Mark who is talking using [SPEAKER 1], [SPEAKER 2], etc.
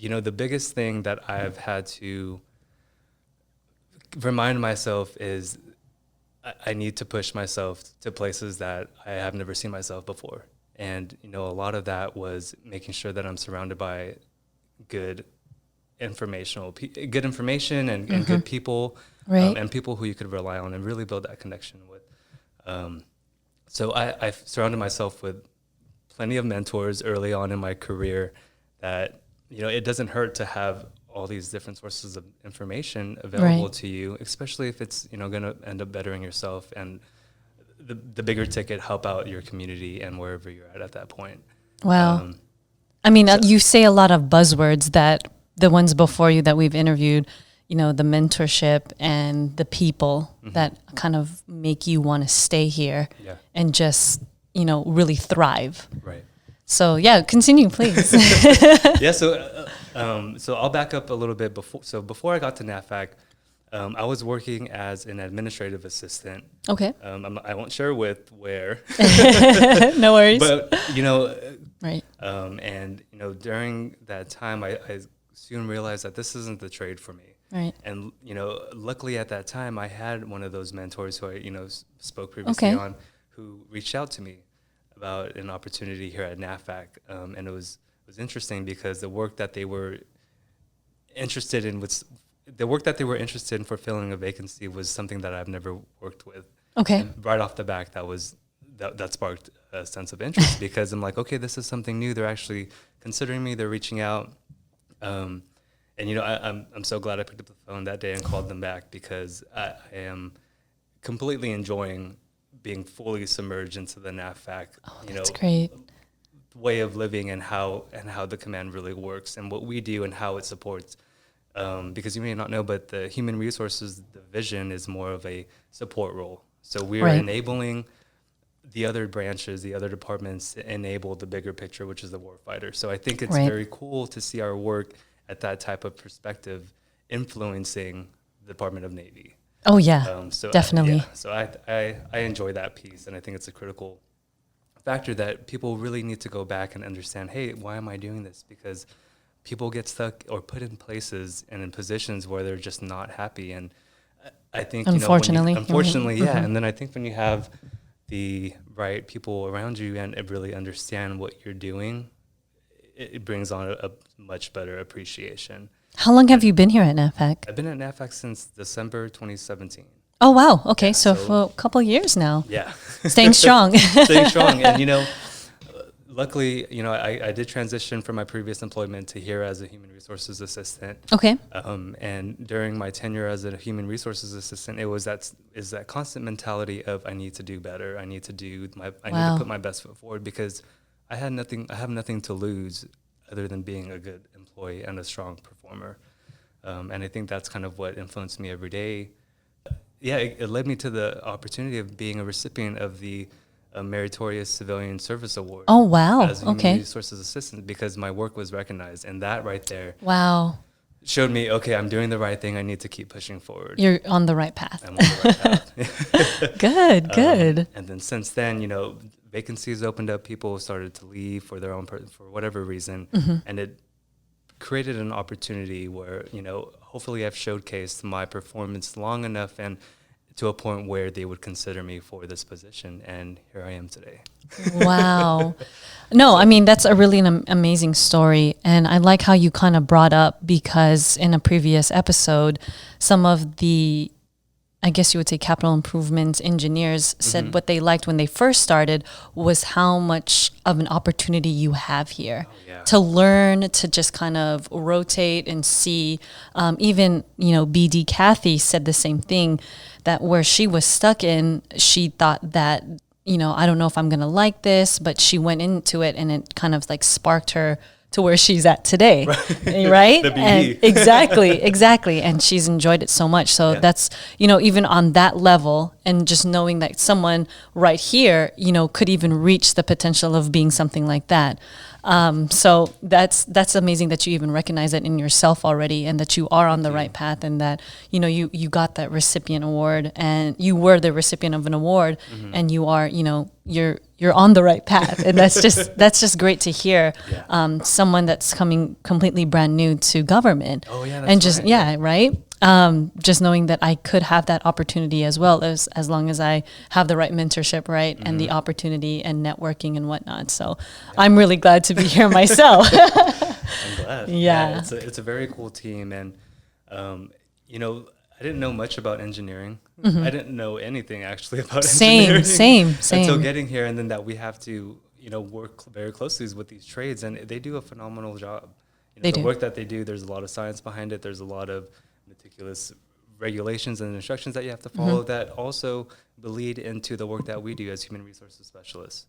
[SPEAKER 1] the biggest thing that I've had to remind myself is I need to push myself to places that I have never seen myself before. And, a lot of that was making sure that I'm surrounded by good information and good people,
[SPEAKER 2] right.
[SPEAKER 1] And people who you could rely on and really build that connection with. So I've surrounded myself with plenty of mentors early on in my career that, it doesn't hurt to have all these different sources of information available to you, especially if it's, going to end up bettering yourself and the bigger ticket help out your community and wherever you're at that point.
[SPEAKER 2] Wow. You say a lot of buzzwords that the ones before you that we've interviewed, the mentorship and the people that kind of make you want to stay here and just, really thrive.
[SPEAKER 1] Right.
[SPEAKER 2] So continue, please.
[SPEAKER 1] Yeah. So I'll back up a little bit before I got to NAFAC, I was working as an administrative assistant.
[SPEAKER 2] Okay.
[SPEAKER 1] I won't share where.
[SPEAKER 2] No worries.
[SPEAKER 1] But,
[SPEAKER 2] right.
[SPEAKER 1] And, during that time, I soon realized that this isn't the trade for me.
[SPEAKER 2] Right.
[SPEAKER 1] And, luckily at that time, I had one of those mentors who I, spoke previously on, who reached out to me about an opportunity here at NAFAC. And it was interesting because the work that they were interested in for filling a vacancy was something that I've never worked with.
[SPEAKER 2] Okay.
[SPEAKER 1] And right off the back, that sparked a sense of interest because I'm like, okay, this is something new. They're actually considering me. They're reaching out. And I'm so glad I picked up the phone that day and called them back because I am completely enjoying being fully submerged into the NAVFAC,
[SPEAKER 2] that's great.
[SPEAKER 1] way of living and how the command really works and what we do and how it supports. Because you may not know, but the Human Resources Division is more of a support role. So we're enabling the other branches, the other departments to enable the bigger picture, which is the warfighter. So I think it's very cool to see our work at that type of perspective influencing the Department of Navy.
[SPEAKER 2] Oh, yeah, definitely.
[SPEAKER 1] So I enjoy that piece, and I think it's a critical factor that people really need to go back and understand, hey, why am I doing this? Because people get stuck or put in places and in positions where they're just not happy. And I think,
[SPEAKER 2] unfortunately,
[SPEAKER 1] yeah. And then I think when you have the right people around you and really understand what you're doing, it brings on a much better appreciation.
[SPEAKER 2] How long have you been here at NAVFAC?
[SPEAKER 1] I've been at NAVFAC since December 2017.
[SPEAKER 2] Oh, wow. Okay. So for a couple of years now.
[SPEAKER 1] Yeah.
[SPEAKER 2] Staying strong.
[SPEAKER 1] Staying strong. And, luckily, I did transition from my previous employment to here as a human resources assistant. Okay. And during my tenure as a human resources assistant, it was that constant mentality of I need to do better. I need to put my best foot forward because I have nothing to lose other than being a good employee and a strong performer. And I think that's kind of what influenced me every day. Yeah, it led me to the opportunity of being a recipient of the Meritorious Civilian Service Award.
[SPEAKER 2] Oh, wow.
[SPEAKER 1] As a human resources assistant because my work was recognized. And that right there showed me, okay, I'm doing the right thing. I need to keep pushing forward.
[SPEAKER 2] You're on the right path.
[SPEAKER 1] I'm on the right path.
[SPEAKER 2] Good.
[SPEAKER 1] And then since then, vacancies opened up. People started to leave for their own for whatever reason. Mm-hmm. And it created an opportunity where, hopefully I've showcased my performance long enough and to a point where they would consider me for this position. And here I am today.
[SPEAKER 2] Wow. No, that's a really amazing story. And I like how you kind of brought up, because in a previous episode, some of the, I guess you would say, capital improvements engineers said what they liked when they first started was how much of an opportunity you have here to learn, to just kind of rotate and see. Even, BD Kathy said the same thing, that where she was stuck in, she thought that, I don't know if I'm going to like this, but she went into it and it kind of like sparked her to where she's at today, right? And exactly. And she's enjoyed it so much. So that's, even on that level, and just knowing that someone right here, could even reach the potential of being something like that. So that's amazing that you even recognize that in yourself already, and that you are on the right path, and that, you know, you got that recipient award, and you were the recipient of an award, and you are, you know, you're on the right path, and that's just great to hear. Someone that's coming completely brand new to government, and just right. Just knowing that I could have that opportunity as well, as long as I have the right mentorship, right, and the opportunity and networking and whatnot. So I'm really glad to be here myself.
[SPEAKER 1] I'm glad. Yeah, it's a very cool team, and you know, I didn't know much about engineering. I didn't know anything actually about engineering. Same. Until getting here, and then that we have to, you know, work very closely with these trades, and they do a phenomenal job. You know, the work that they do, there's a lot of science behind it. There's a lot of meticulous regulations and instructions that you have to follow that also bleed into the work that we do as human resources specialists.